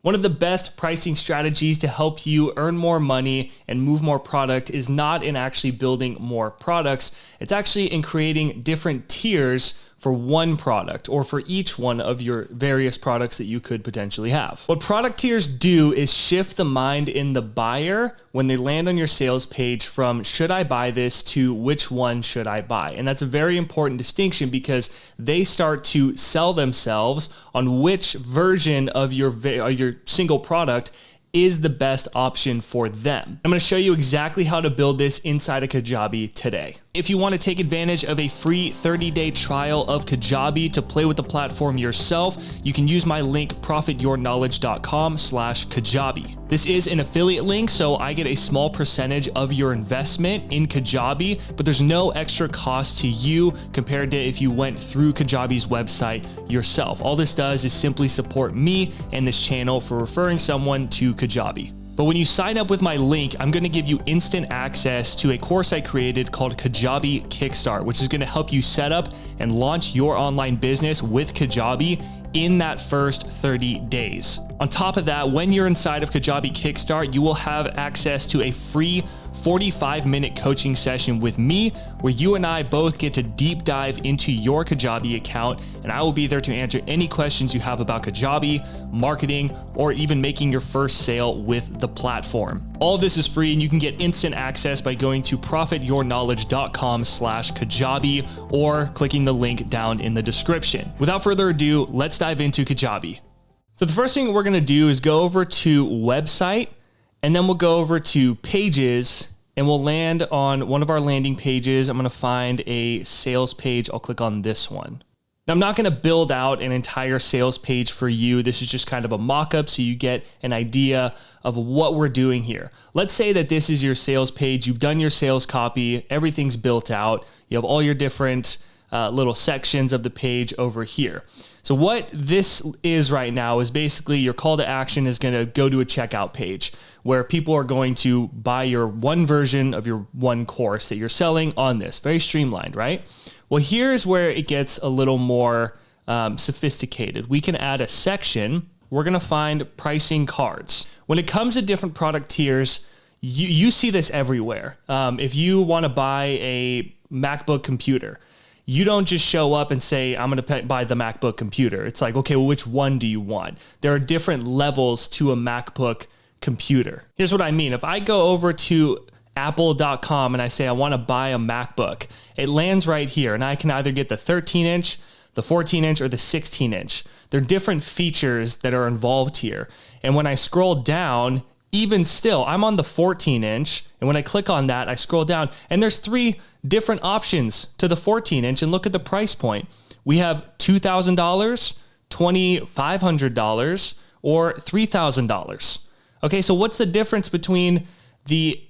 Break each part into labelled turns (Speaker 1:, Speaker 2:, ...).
Speaker 1: One of the best pricing strategies to help you earn more money and move more product is not in actually building more products. It's actually in creating different tiers for one product or for each one of your various products that you could potentially have. What product tiers do is shift the mind in the buyer when they land on your sales page from should I buy this to which one should I buy? And that's a very important distinction because they start to sell themselves on which version of your single product is the best option for them. I'm going to show you exactly how to build this inside of Kajabi today. If you want to take advantage of a free 30-day trial of Kajabi to play with the platform yourself, you can use my link profityourknowledge.com/Kajabi. This is an affiliate link, so I get a small percentage of your investment in Kajabi, but there's no extra cost to you compared to if you went through Kajabi's website yourself. All this does is simply support me and this channel for referring someone to Kajabi. But when you sign up with my link, I'm going to give you instant access to a course I created called Kajabi Kickstart, which is going to help you set up and launch your online business with Kajabi in that first 30 days. On top of that, when you're inside of Kajabi Kickstart, you will have access to a free 45-minute coaching session with me where you and I both get to deep dive into your Kajabi account, and I will be there to answer any questions you have about Kajabi, marketing, or even making your first sale with the platform. All of this is free, and you can get instant access by going to profityourknowledge.com/Kajabi or clicking the link down in the description. Without further ado, let's dive into Kajabi. So the first thing we're going to do is go over to website, and then we'll go over to pages, and we'll land on one of our landing pages. I'm going to find a sales page. I'll click on this one. Now, I'm not going to build out an entire sales page for you. This is just kind of a mock-up so you get an idea of what we're doing here. Let's say that this is your sales page. You've done your sales copy. Everything's built out. You have all your different little sections of the page over here. So what this is right now is basically your call to action is going to go to a checkout page where people are going to buy your one version of your one course that you're selling on this. Very streamlined, right? Well, here's where it gets a little more sophisticated. We can add a section. We're going to find pricing cards. When it comes to different product tiers, you see this everywhere. If you want to buy a MacBook computer, you don't just show up and say, I'm going to buy the MacBook computer. It's like, okay, well, which one do you want? There are different levels to a MacBook computer. Here's what I mean. If I go over to apple.com and I say, I want to buy a MacBook, it lands right here. And I can either get the 13-inch, the 14-inch, or the 16-inch. There are different features that are involved here. And when I scroll down, even still, I'm on the 14-inch. And when I click on that, I scroll down and there's three different options to the 14-inch, and look at the price point. We have $2,000, $2,500, or $3,000. Okay, so what's the difference between the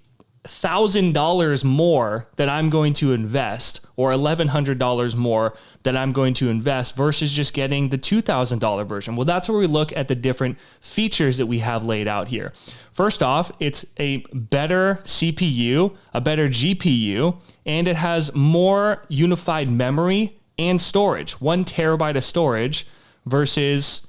Speaker 1: $1,000 more that I'm going to invest or $1,100 more that I'm going to invest versus just getting the $2,000 version? Well, that's where we look at the different features that we have laid out here. First off, it's a better CPU, a better GPU, and it has more unified memory and storage, 1 terabyte of storage versus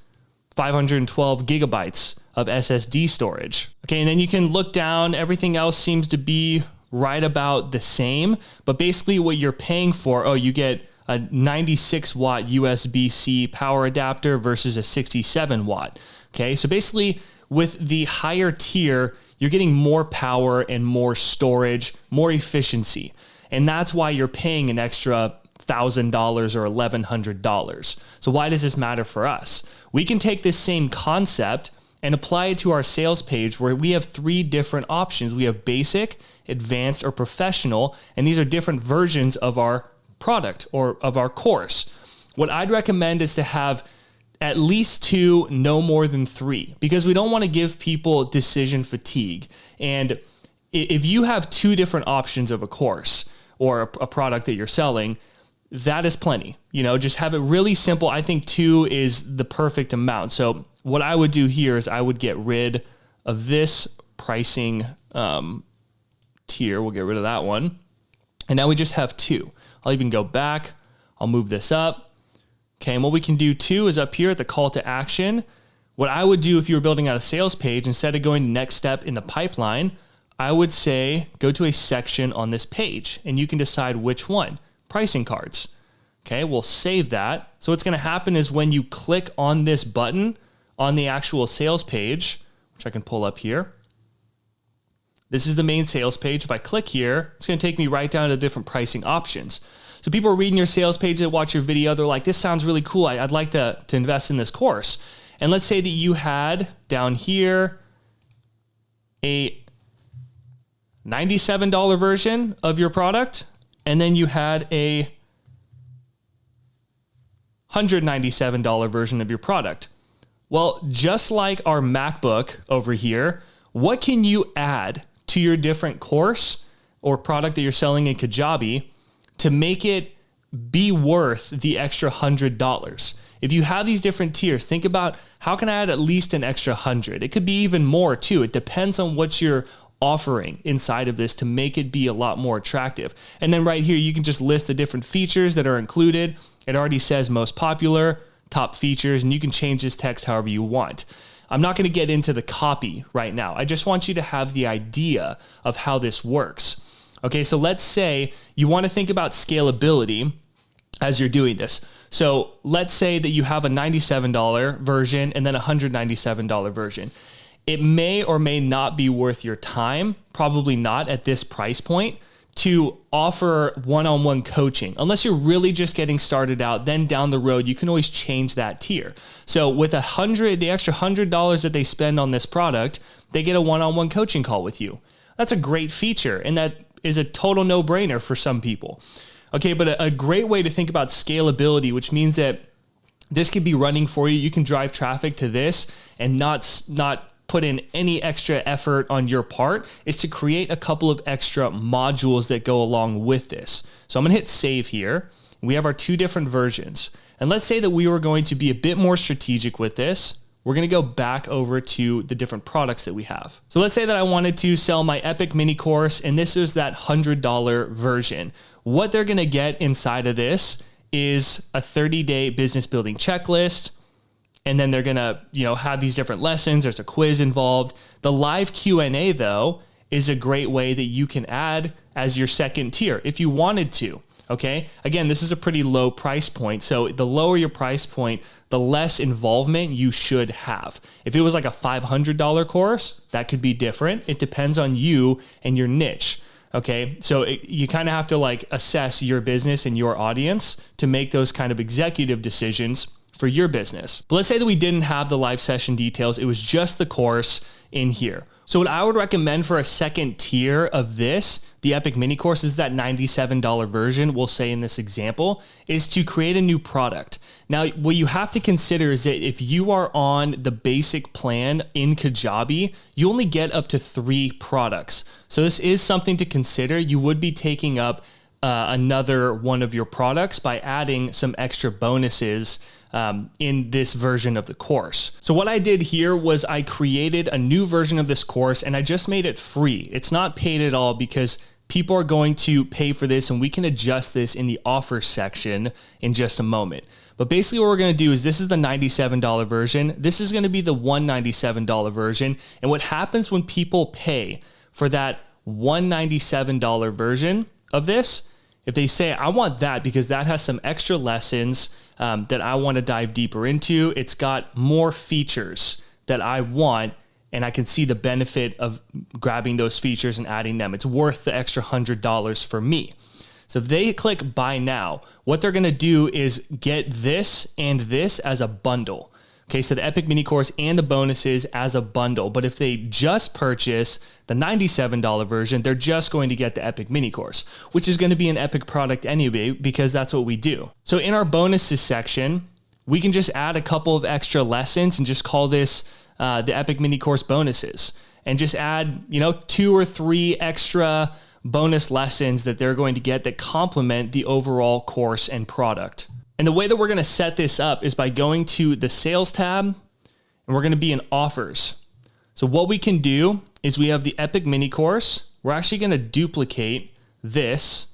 Speaker 1: 512 gigabytes of SSD storage. Okay, and then you can look down, everything else seems to be right about the same, but basically what you're paying for, you get a 96 watt USB-C power adapter versus a 67 watt. Okay, so basically with the higher tier, you're getting more power and more storage, more efficiency. And that's why you're paying an extra $1,000 or $1,100. So why does this matter for us? We can take this same concept and apply it to our sales page where we have 3 different options. We have basic, advanced, or professional, and these are different versions of our product or of our course. What I'd recommend is to have at least 2, no more than 3, because we don't want to give people decision fatigue. And if you have 2 different options of a course or a product that you're selling, that is plenty. Just have it really simple. I think 2 is the perfect amount. So what I would do here is I would get rid of this pricing tier. We'll get rid of that one. And now we just have 2. I'll even go back. I'll move this up. Okay, and what we can do too is up here at the call to action, What I would do if you were building out a sales page, instead of going to next step in the pipeline, I would say go to a section on this page and you can decide which one. Pricing cards. Okay, we'll save that. So what's going to happen is when you click on this button on the actual sales page, which I can pull up here, this is the main sales page. If I click here, it's going to take me right down to different pricing options. So people are reading your sales page, they watch your video, they're like, this sounds really cool. I'd like to invest in this course. And let's say that you had down here a $97 version of your product, and then you had a $197 version of your product. Well, just like our MacBook over here, what can you add to your different course or product that you're selling in Kajabi to make it be worth the extra $100? If you have these different tiers, think about how can I add at least an extra 100? It could be even more too. It depends on what you're offering inside of this to make it be a lot more attractive. And then right here, you can just list the different features that are included. It already says most popular, top features, and you can change this text however you want. I'm not going to get into the copy right now. I just want you to have the idea of how this works. Okay, so let's say you want to think about scalability as you're doing this. So let's say that you have a $97 version and then a $197 version. It may or may not be worth your time, probably not at this price point, to offer one-on-one coaching. Unless you're really just getting started out, then down the road, you can always change that tier. So with the extra $100 that they spend on this product, they get a one-on-one coaching call with you. That's a great feature, and that is a total no-brainer for some people. Okay, but a great way to think about scalability, which means that this could be running for you. You can drive traffic to this and not put in any extra effort on your part, is to create a couple of extra modules that go along with this. So I'm gonna hit save here. We have our two different versions. And let's say that we were going to be a bit more strategic with this. We're gonna go back over to the different products that we have. So let's say that I wanted to sell my Epic mini course, and this is that $100 version. What they're gonna get inside of this is a 30-day business building checklist, and then they're gonna, have these different lessons. There's a quiz involved. The live Q&A though is a great way that you can add as your second tier if you wanted to. Okay. Again, this is a pretty low price point. So the lower your price point, the less involvement you should have. If it was like a $500 course, that could be different. It depends on you and your niche. Okay. So you kind of have to assess your business and your audience to make those kind of executive decisions for your business. But let's say that we didn't have the live session details. It was just the course in here. So what I would recommend for a second tier of this, the Epic mini course, is that $97 version, we'll say in this example, is to create a new product. Now, what you have to consider is that if you are on the basic plan in Kajabi, you only get up to 3 products. So this is something to consider. You would be taking up another one of your products by adding some extra bonuses in this version of the course. So what I did here was I created a new version of this course and I just made it free. It's not paid at all because people are going to pay for this, and we can adjust this in the offer section in just a moment. But basically what we're going to do is this is the $97 version. This is going to be the $197 version. And what happens when people pay for that $197 version of this, if they say, I want that because that has some extra lessons that I want to dive deeper into, it's got more features that I want, and I can see the benefit of grabbing those features and adding them. It's worth the extra $100 for me. So if they click buy now, what they're going to do is get this and this as a bundle. Okay, so the Epic mini course and the bonuses as a bundle. But if they just purchase the $97 version, they're just going to get the Epic mini course, which is going to be an Epic product anyway, because that's what we do. So in our bonuses section, we can just add a couple of extra lessons and just call this the Epic mini course bonuses, and just add, 2 or 3 extra bonus lessons that they're going to get that complement the overall course and product. And the way that we're going to set this up is by going to the sales tab, and we're going to be in offers. So what we can do is we have the Epic mini course. We're actually going to duplicate this,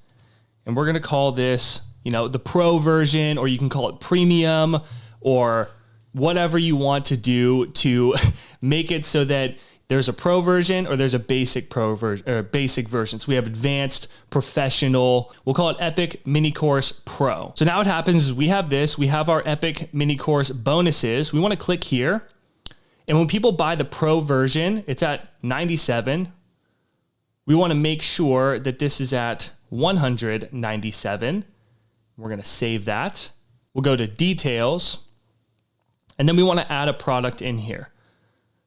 Speaker 1: and we're going to call this, the pro version, or you can call it premium, or whatever you want to do to make it so that there's a pro version or there's a basic pro version or basic version. So we have advanced, professional, we'll call it Epic Mini Course Pro. So now what happens is we have this, we have our Epic Mini Course bonuses. We want to click here. And when people buy the pro version, it's at 97. We want to make sure that this is at 197. We're going to save that. We'll go to details. And then we want to add a product in here.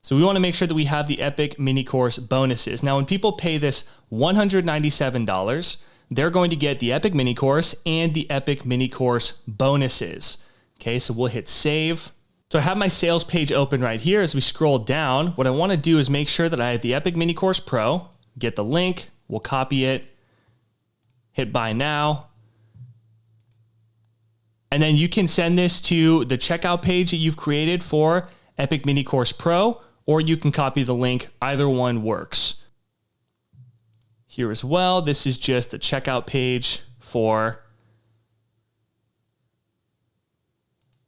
Speaker 1: So we want to make sure that we have the Epic Mini Course bonuses. Now, when people pay this $197, they're going to get the Epic Mini Course and the Epic Mini Course bonuses. Okay, so we'll hit save. So I have my sales page open right here. As we scroll down, what I want to do is make sure that I have the Epic Mini Course Pro, get the link, we'll copy it, hit buy now. And then you can send this to the checkout page that you've created for Epic Mini Course Pro, or you can copy the link. Either one works. Here as well, this is just the checkout page for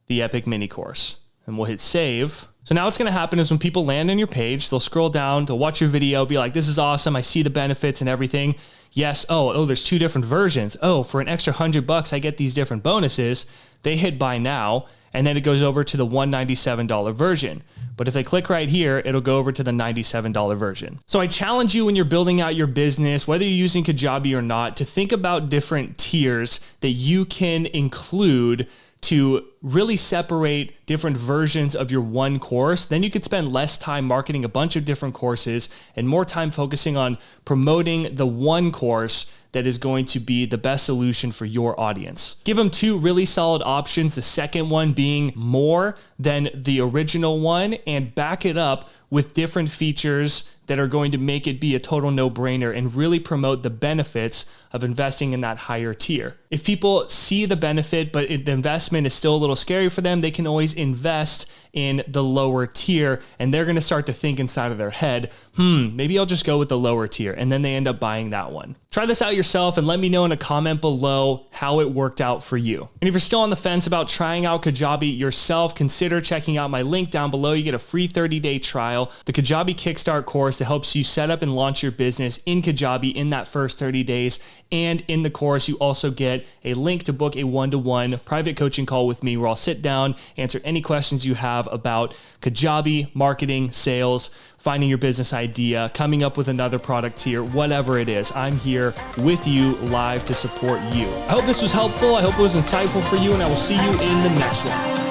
Speaker 1: the Epic Mini Course. And we'll hit save. So now what's going to happen is when people land on your page, they'll scroll down, they'll watch your video, be like, this is awesome. I see the benefits and everything. Yes. Oh, there's 2 different versions. Oh, for an extra $100, I get these different bonuses. They hit buy now, and then it goes over to the $197 version. But if they click right here, it'll go over to the $97 version. So I challenge you when you're building out your business, whether you're using Kajabi or not, to think about different tiers that you can include to really separate different versions of your one course. Then you could spend less time marketing a bunch of different courses and more time focusing on promoting the one course that is going to be the best solution for your audience. Give them 2 really solid options, the second one being more than the original one, and back it up with different features that are going to make it be a total no-brainer and really promote the benefits of investing in that higher tier. If people see the benefit, but the investment is still a little scary for them, they can always invest in the lower tier, and they're going to start to think inside of their head, maybe I'll just go with the lower tier, and then they end up buying that one. Try this out yourself and let me know in a comment below how it worked out for you. And if you're still on the fence about trying out Kajabi yourself, consider checking out my link down below. You get a free 30-day trial, the Kajabi Kickstart course that helps you set up and launch your business in Kajabi in that first 30 days. And in the course, you also get a link to book a one-to-one private coaching call with me where I'll sit down, answer any questions you have about Kajabi, marketing, sales, finding your business idea, coming up with another product tier, whatever it is. I'm here with you live to support you. I hope this was helpful. I hope it was insightful for you, and I will see you in the next one.